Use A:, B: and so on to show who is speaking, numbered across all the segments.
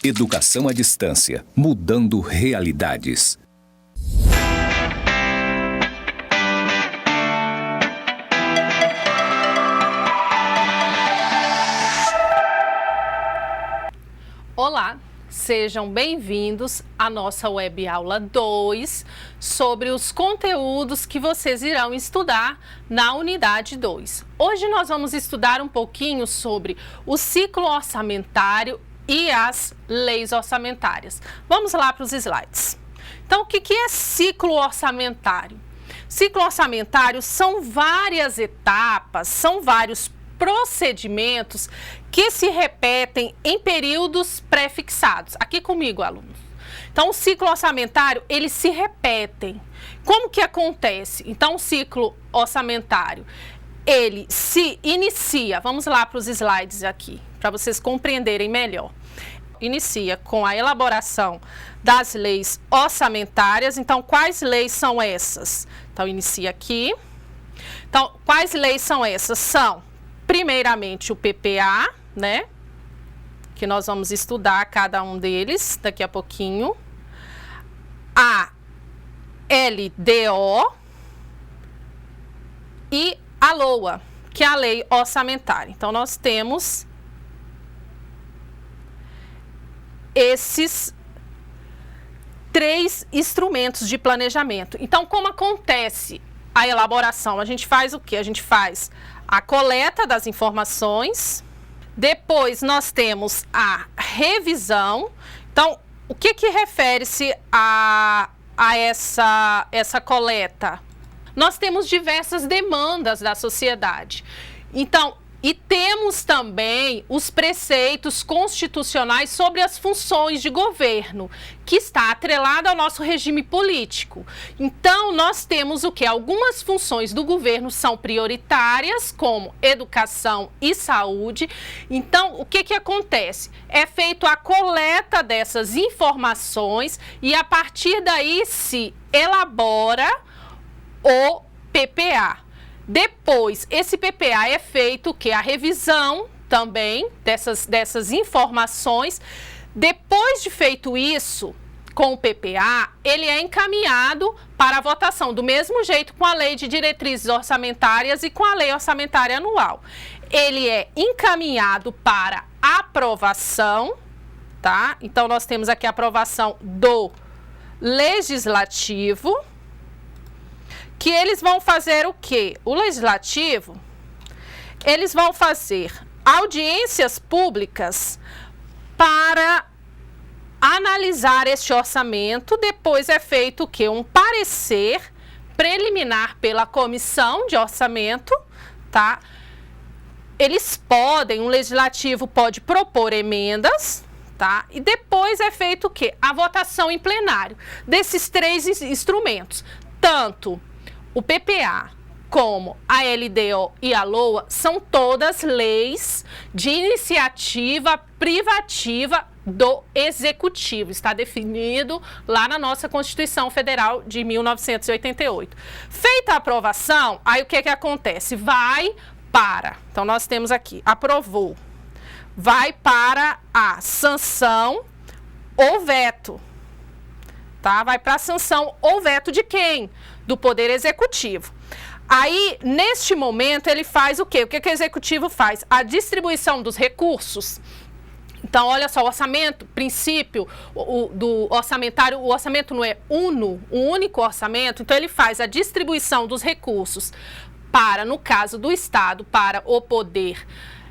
A: Educação à distância, mudando realidades.
B: Olá, sejam bem-vindos à nossa web aula 2 sobre os conteúdos que vocês irão estudar na unidade 2. Hoje nós vamos estudar um pouquinho sobre o ciclo orçamentário e as leis orçamentárias. Vamos lá para os slides. Então, o que é ciclo orçamentário? Ciclo orçamentário são várias etapas, são vários procedimentos que se repetem em períodos pré-fixados. Aqui comigo, alunos. Então, o ciclo orçamentário, eles se repetem. Como que acontece? Então, o ciclo orçamentário, ele se inicia, vamos lá para os slides aqui, para vocês compreenderem melhor. Inicia com a elaboração das leis orçamentárias. Então, quais leis são essas? Então, inicia aqui. Então, quais leis são essas? São, primeiramente, o PPA, né? Que nós vamos estudar cada um deles daqui a pouquinho. A LDO e a LOA, que é a lei orçamentária. Então, nós temos esses três instrumentos de planejamento. Então, como acontece a elaboração? A gente faz o quê? A gente faz a coleta das informações, depois nós temos a revisão. Então, o que refere-se a essa coleta? Nós temos diversas demandas da sociedade. Então, e temos também os preceitos constitucionais sobre as funções de governo, que está atrelado ao nosso regime político. Então, nós temos o que? Algumas funções do governo são prioritárias, como educação e saúde. Então, o que acontece? É feita a coleta dessas informações e, a partir daí, se elabora o PPA. Depois, esse PPA é feito que a revisão também dessas informações. Depois de feito isso, com o PPA, ele é encaminhado para a votação, do mesmo jeito com a Lei de Diretrizes Orçamentárias e com a Lei Orçamentária Anual. Ele é encaminhado para aprovação, tá? Então, nós temos aqui a aprovação do Legislativo, que eles vão fazer o quê? O Legislativo, eles vão fazer audiências públicas para analisar este orçamento. Depois é feito o quê? Um parecer preliminar pela Comissão de Orçamento, tá? O Legislativo pode propor emendas, tá? E depois é feito o quê? A votação em plenário desses três instrumentos. Tanto o PPA, como a LDO e a LOA, são todas leis de iniciativa privativa do Executivo. Está definido lá na nossa Constituição Federal de 1988. Feita a aprovação, aí o que acontece? Então, nós temos aqui, aprovou, vai para a sanção ou veto. Tá? Vai para a sanção ou veto de quem? Do Poder Executivo. Aí, neste momento, ele faz o quê? O que o Executivo faz? A distribuição dos recursos. Então, olha só, o orçamento, princípio do orçamentário, o orçamento não é um único orçamento, então ele faz a distribuição dos recursos para, no caso do Estado, para o Poder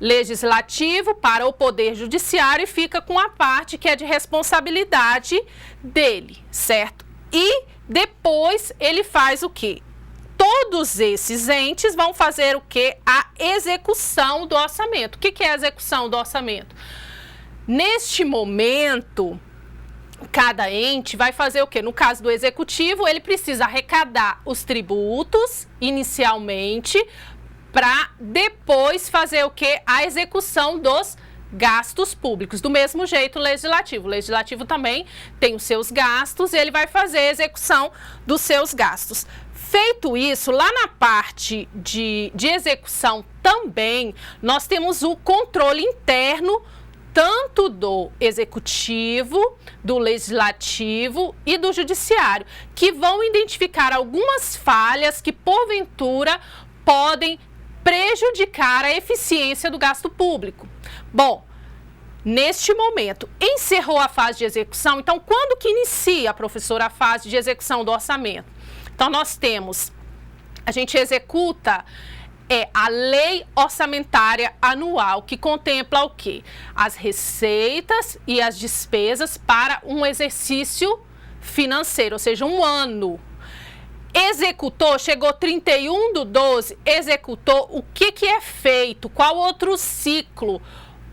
B: Legislativo, para o Poder Judiciário, e fica com a parte que é de responsabilidade dele, certo? E depois ele faz o quê? Todos esses entes vão fazer o quê? A execução do orçamento. O que é a execução do orçamento? Neste momento, cada ente vai fazer o quê? No caso do Executivo, ele precisa arrecadar os tributos inicialmente, para depois fazer o quê? A execução dos gastos públicos. Do mesmo jeito, o Legislativo. O Legislativo também tem os seus gastos e ele vai fazer a execução dos seus gastos. Feito isso, lá na parte de execução também, nós temos o controle interno tanto do executivo, do legislativo e do judiciário, que vão identificar algumas falhas que, porventura, podem prejudicar a eficiência do gasto público. Bom, neste momento, encerrou a fase de execução. Então, quando que inicia, professora, a fase de execução do orçamento? Então, a gente executa a lei orçamentária anual, que contempla o quê? As receitas e as despesas para um exercício financeiro, ou seja, um ano. Executou, chegou 31/12, executou, o que é feito? Qual outro ciclo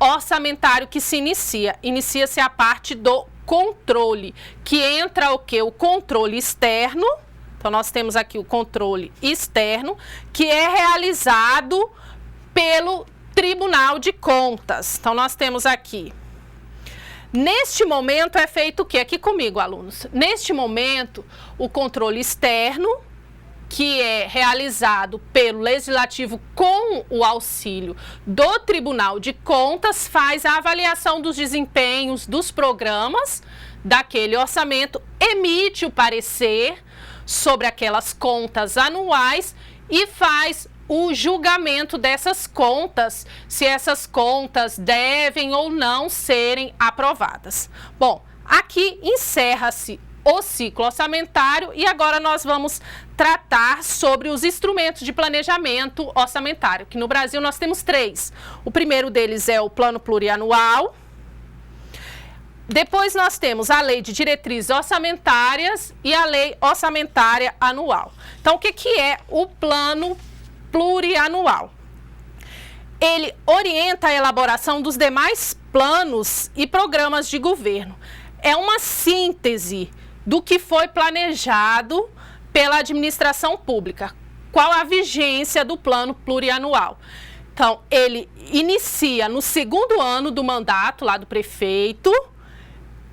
B: orçamentário que se inicia? Inicia-se a parte do controle, que entra o quê? O controle externo. Então, nós temos aqui o controle externo, que é realizado pelo Tribunal de Contas. Então, nós temos aqui. Neste momento é feito o quê? Aqui comigo, alunos. Neste momento, o controle externo, que é realizado pelo Legislativo com o auxílio do Tribunal de Contas, faz a avaliação dos desempenhos dos programas daquele orçamento, emite o parecer sobre aquelas contas anuais e faz o julgamento dessas contas, se essas contas devem ou não serem aprovadas. Bom, aqui encerra-se o ciclo orçamentário e agora nós vamos tratar sobre os instrumentos de planejamento orçamentário, que no Brasil nós temos 3. O primeiro deles é o Plano Plurianual. Depois nós temos a Lei de Diretrizes Orçamentárias e a Lei Orçamentária Anual. Então, o que é o Plano Plurianual? Ele orienta a elaboração dos demais planos e programas de governo. É uma síntese do que foi planejado pela administração pública. Qual a vigência do Plano Plurianual? Então, ele inicia no 2º ano do mandato lá do prefeito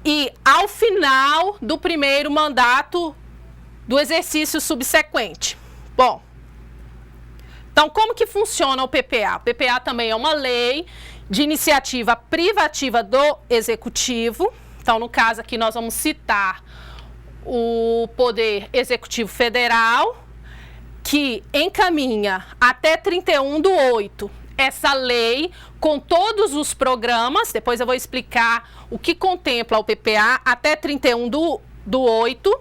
B: e ao final do 1º mandato do exercício subsequente. Bom, então como que funciona o PPA? O PPA também é uma lei de iniciativa privativa do Executivo. Então, no caso aqui, nós vamos citar o Poder Executivo Federal, que encaminha até 31/8 essa lei com todos os programas. Depois eu vou explicar o que contempla o PPA até 31/8.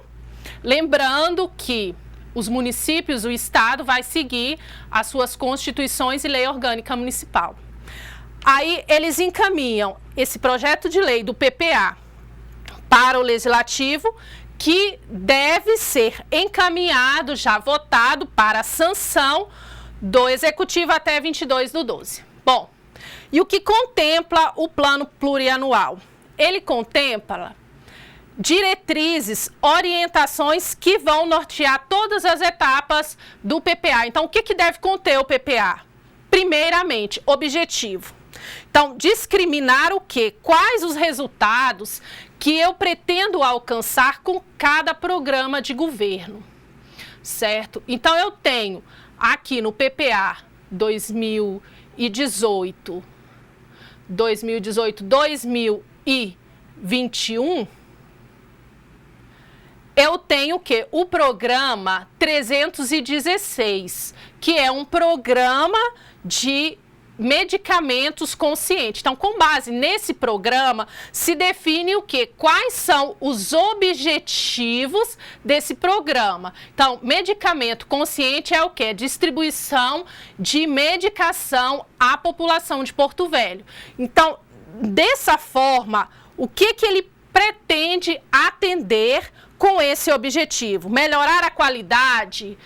B: Lembrando que os municípios, o Estado, vai seguir as suas constituições e lei orgânica municipal. Aí eles encaminham esse projeto de lei do PPA para o Legislativo, que deve ser encaminhado, já votado, para a sanção do Executivo até 22/12. Bom, e o que contempla o Plano Plurianual? Ele contempla diretrizes, orientações que vão nortear todas as etapas do PPA. Então, o que deve conter o PPA? Primeiramente, objetivo. Então, discriminar o quê? Quais os resultados que eu pretendo alcançar com cada programa de governo, certo? Então, eu tenho aqui no PPA 2018, 2021, eu tenho o quê? O programa 316, que é um programa de medicamentos conscientes. Então, com base nesse programa, se define o quê? Quais são os objetivos desse programa. Então, medicamento consciente é o quê? Distribuição de medicação à população de Porto Velho. Então, dessa forma, o que ele pretende atender com esse objetivo? Melhorar a qualidade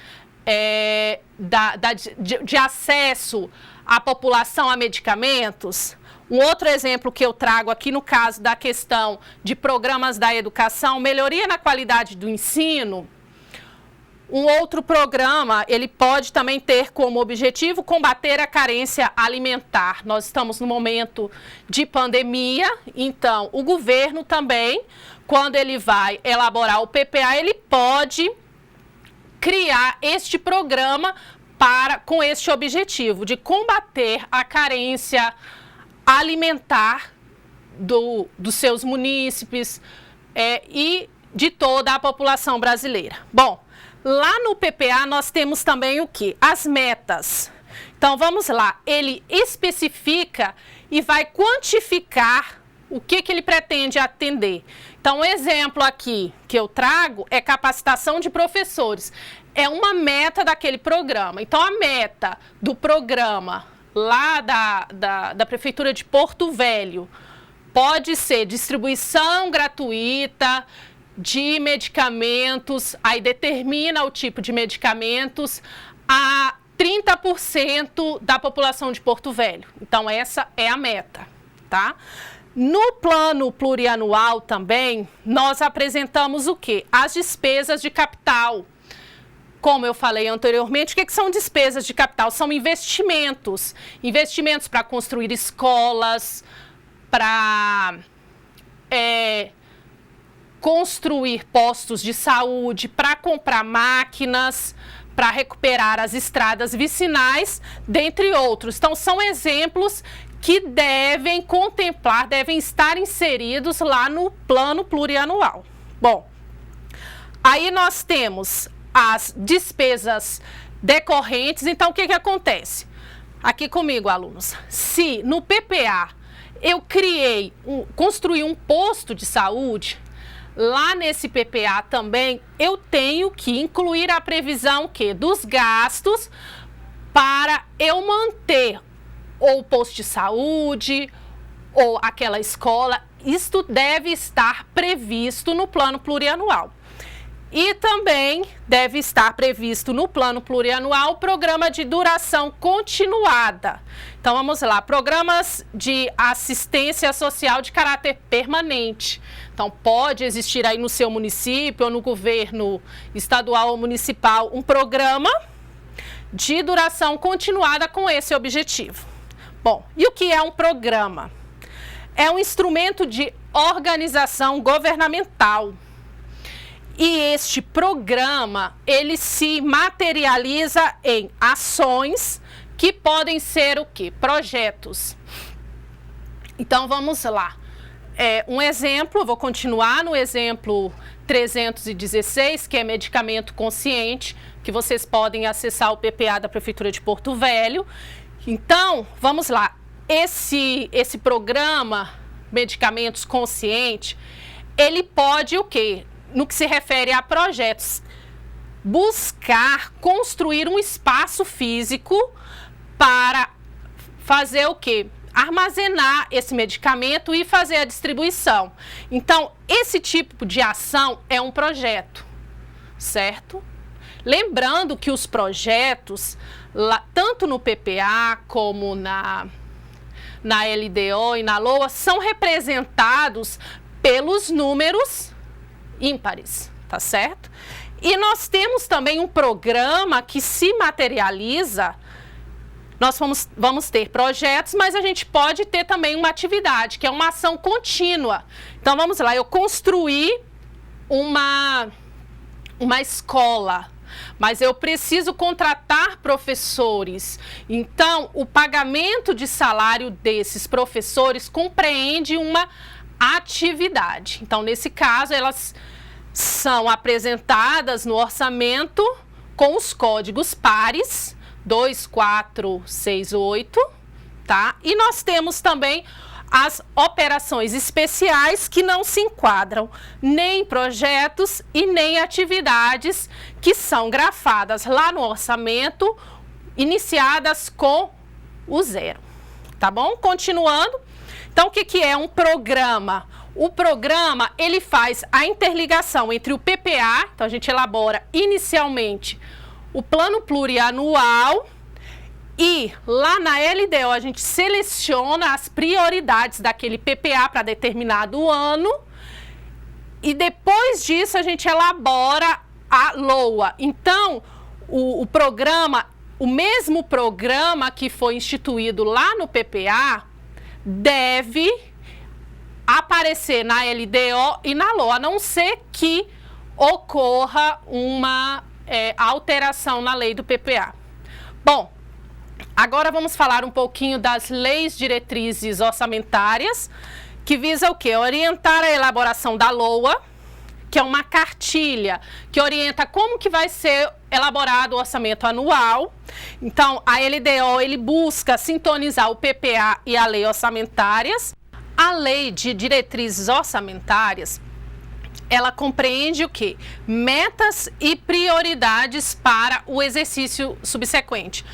B: de acesso à população a medicamentos. Um outro exemplo que eu trago aqui no caso da questão de programas da educação, melhoria na qualidade do ensino. Um outro programa, ele pode também ter como objetivo combater a carência alimentar. Nós estamos no momento de pandemia, então o governo também, quando ele vai elaborar o PPA, ele pode criar este programa com este objetivo de combater a carência alimentar dos seus munícipes e de toda a população brasileira. Bom, lá no PPA nós temos também o quê? As metas. Então, vamos lá. Ele especifica e vai quantificar o que ele pretende atender. Então, um exemplo aqui que eu trago é capacitação de professores. É uma meta daquele programa. Então, a meta do programa lá da Prefeitura de Porto Velho pode ser distribuição gratuita de medicamentos, aí determina o tipo de medicamentos a 30% da população de Porto Velho. Então, essa é a meta, tá? No plano plurianual também, nós apresentamos o quê? As despesas de capital. Como eu falei anteriormente, o que são despesas de capital? São investimentos. Investimentos para construir escolas, para construir postos de saúde, para comprar máquinas, para recuperar as estradas vicinais, dentre outros. Então, são exemplos que devem contemplar, devem estar inseridos lá no plano plurianual. Bom, aí nós temos as despesas decorrentes. Então, o que acontece? Aqui comigo, alunos. Se no PPA eu construí um posto de saúde, lá nesse PPA também eu tenho que incluir a previsão dos gastos para eu manter ou o posto de saúde ou aquela escola. Isto deve estar previsto no plano plurianual. E também deve estar previsto no plano plurianual o programa de duração continuada. Então, vamos lá, programas de assistência social de caráter permanente. Então, pode existir aí no seu município ou no governo estadual ou municipal um programa de duração continuada com esse objetivo. Bom, e o que é um programa? É um instrumento de organização governamental. E este programa, ele se materializa em ações que podem ser o quê? Projetos. Então, vamos lá. Um exemplo, vou continuar no exemplo 316, que é medicamento consciente, que vocês podem acessar o PPA da Prefeitura de Porto Velho. Então, vamos lá. Esse programa Medicamentos Consciente, ele pode o quê? No que se refere a projetos, buscar construir um espaço físico para fazer o quê? Armazenar esse medicamento e fazer a distribuição. Então, esse tipo de ação é um projeto, certo? Lembrando que os projetos, tanto no PPA como na LDO e na LOA, são representados pelos números ímpares, tá certo? E nós temos também um programa que se materializa. Nós vamos ter projetos, mas a gente pode ter também uma atividade, que é uma ação contínua. Então, vamos lá, eu construí uma escola, mas eu preciso contratar professores. Então, o pagamento de salário desses professores compreende uma atividade. Então, nesse caso, elas são apresentadas no orçamento com os códigos pares 2468, tá? E nós temos também as operações especiais que não se enquadram nem em projetos e nem atividades que são grafadas lá no orçamento, iniciadas com o 0, tá bom? Continuando. Então, o que é um programa? O programa, ele faz a interligação entre o PPA, então a gente elabora inicialmente o plano plurianual, e lá na LDO a gente seleciona as prioridades daquele PPA para determinado ano, e depois disso a gente elabora a LOA. Então, o programa, o mesmo programa que foi instituído lá no PPA, deve aparecer na LDO e na LOA, a não ser que ocorra uma alteração na lei do PPA. Bom, agora vamos falar um pouquinho das leis diretrizes orçamentárias, que visa o quê? Orientar a elaboração da LOA, que é uma cartilha que orienta como que vai ser elaborado o orçamento anual. Então, a LDO, ele busca sintonizar o PPA e a lei orçamentárias. A lei de diretrizes orçamentárias, ela compreende o quê? Metas e prioridades para o exercício subsequente.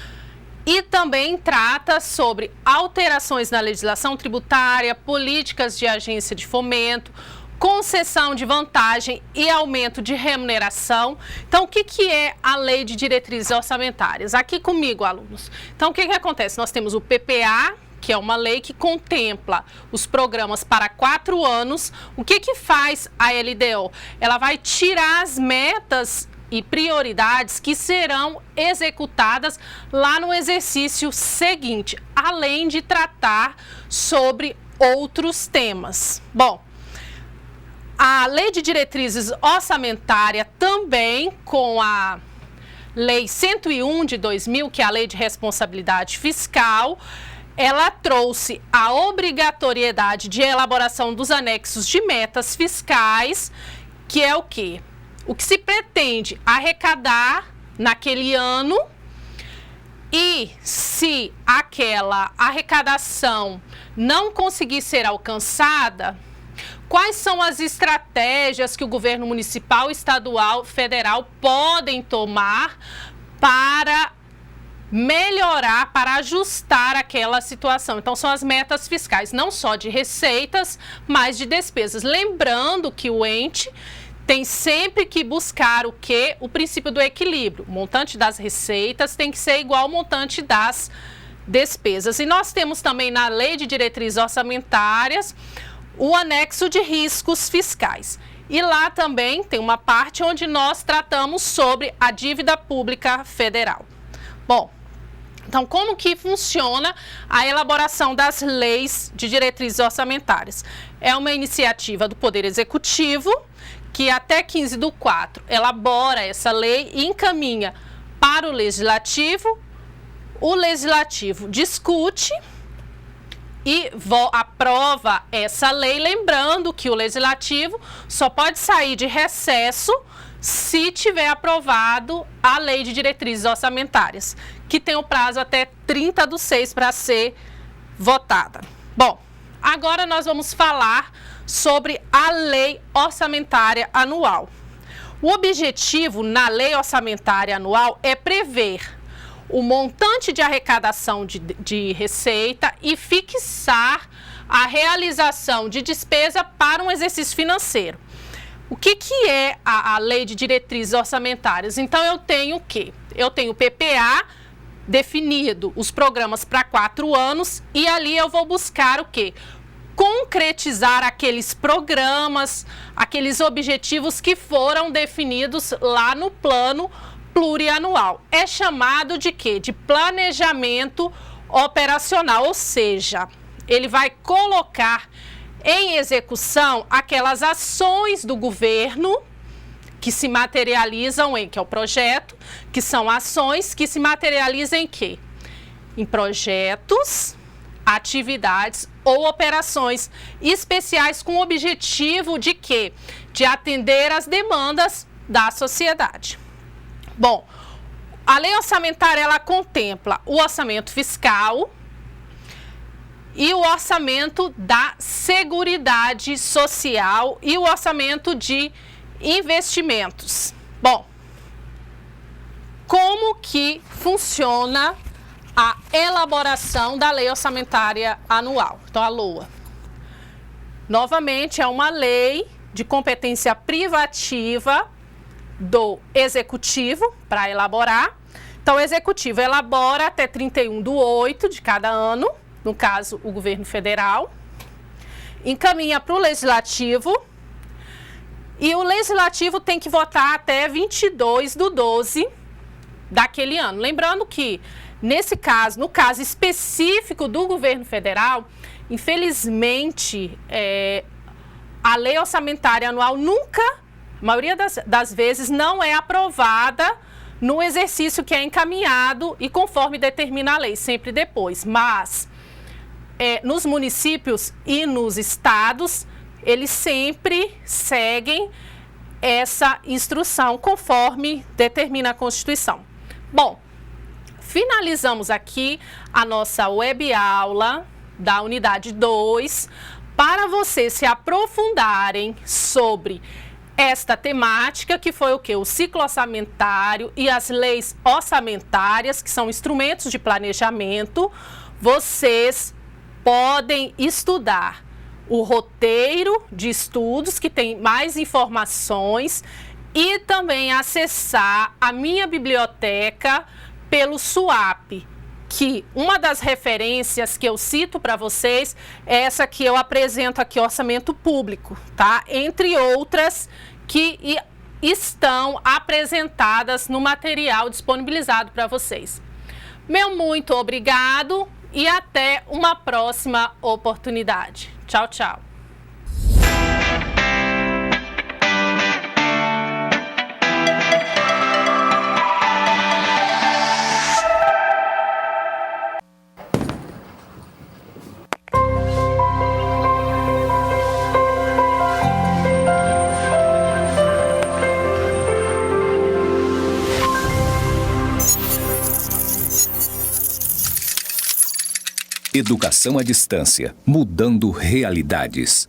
B: E também trata sobre alterações na legislação tributária, políticas de agência de fomento, concessão de vantagem e aumento de remuneração. Então, o que é a Lei de Diretrizes Orçamentárias? Aqui comigo, alunos. Então, o que acontece? Nós temos o PPA, que é uma lei que contempla os programas para 4 anos. O que faz a LDO? Ela vai tirar as metas e prioridades que serão executadas lá no exercício seguinte, além de tratar sobre outros temas. Bom, a Lei de Diretrizes Orçamentária também, com a Lei 101 de 2000, que é a Lei de Responsabilidade Fiscal, ela trouxe a obrigatoriedade de elaboração dos anexos de metas fiscais, que é o quê? O que se pretende arrecadar naquele ano e, se aquela arrecadação não conseguir ser alcançada, quais são as estratégias que o governo municipal, estadual, federal podem tomar para melhorar, para ajustar aquela situação. Então, são as metas fiscais, não só de receitas, mas de despesas. Lembrando que o ente tem sempre que buscar o quê? O princípio do equilíbrio. O montante das receitas tem que ser igual ao montante das despesas. E nós temos também na Lei de Diretrizes Orçamentárias o anexo de riscos fiscais. E lá também tem uma parte onde nós tratamos sobre a dívida pública federal. Bom, então como que funciona a elaboração das leis de diretrizes orçamentárias? É uma iniciativa do Poder Executivo, que até 15/4 elabora essa lei e encaminha para o Legislativo. O Legislativo discute e aprova essa lei, lembrando que o Legislativo só pode sair de recesso se tiver aprovado a Lei de Diretrizes Orçamentárias, que tem o prazo até 30/6 para ser votada. Bom, agora nós vamos falar sobre a Lei Orçamentária Anual. O objetivo na Lei Orçamentária Anual é prever o montante de arrecadação de receita e fixar a realização de despesa para um exercício financeiro. O que é a Lei de Diretrizes Orçamentárias? Então, eu tenho o quê? Eu tenho o PPA definido, os programas para 4 anos, e ali eu vou buscar o quê? Concretizar aqueles programas, aqueles objetivos que foram definidos lá no plano plurianual. É chamado de quê? De planejamento operacional, ou seja, ele vai colocar em execução aquelas ações do governo que se materializam em, que é o projeto, que são ações que se materializam em quê? Em projetos, atividades ou operações especiais com o objetivo de quê? De atender às demandas da sociedade. Bom, a lei orçamentária, ela contempla o orçamento fiscal e o orçamento da Seguridade Social e o orçamento de investimentos. Bom, como que funciona a elaboração da Lei Orçamentária Anual? Então, a LOA. Novamente, é uma lei de competência privativa do Executivo para elaborar. Então, o Executivo elabora até 31/8 de cada ano, no caso, o governo federal, encaminha para o Legislativo e o Legislativo tem que votar até 22/12 daquele ano. Lembrando que, nesse caso, no caso específico do governo federal, infelizmente, a Lei Orçamentária Anual nunca, a maioria das vezes, não é aprovada no exercício que é encaminhado e conforme determina a lei, sempre depois. Mas nos municípios e nos estados, eles sempre seguem essa instrução conforme determina a Constituição. Bom, finalizamos aqui a nossa web aula da unidade 2 para vocês se aprofundarem sobre esta temática, que foi o que? O ciclo orçamentário e as leis orçamentárias, que são instrumentos de planejamento. Vocês podem estudar o roteiro de estudos, que tem mais informações, e também acessar a minha biblioteca pelo SUAP, que uma das referências que eu cito para vocês é essa que eu apresento aqui, orçamento público, tá? Entre outras que estão apresentadas no material disponibilizado para vocês. Meu muito obrigado e até uma próxima oportunidade. Tchau, tchau.
A: Educação à distância, mudando realidades.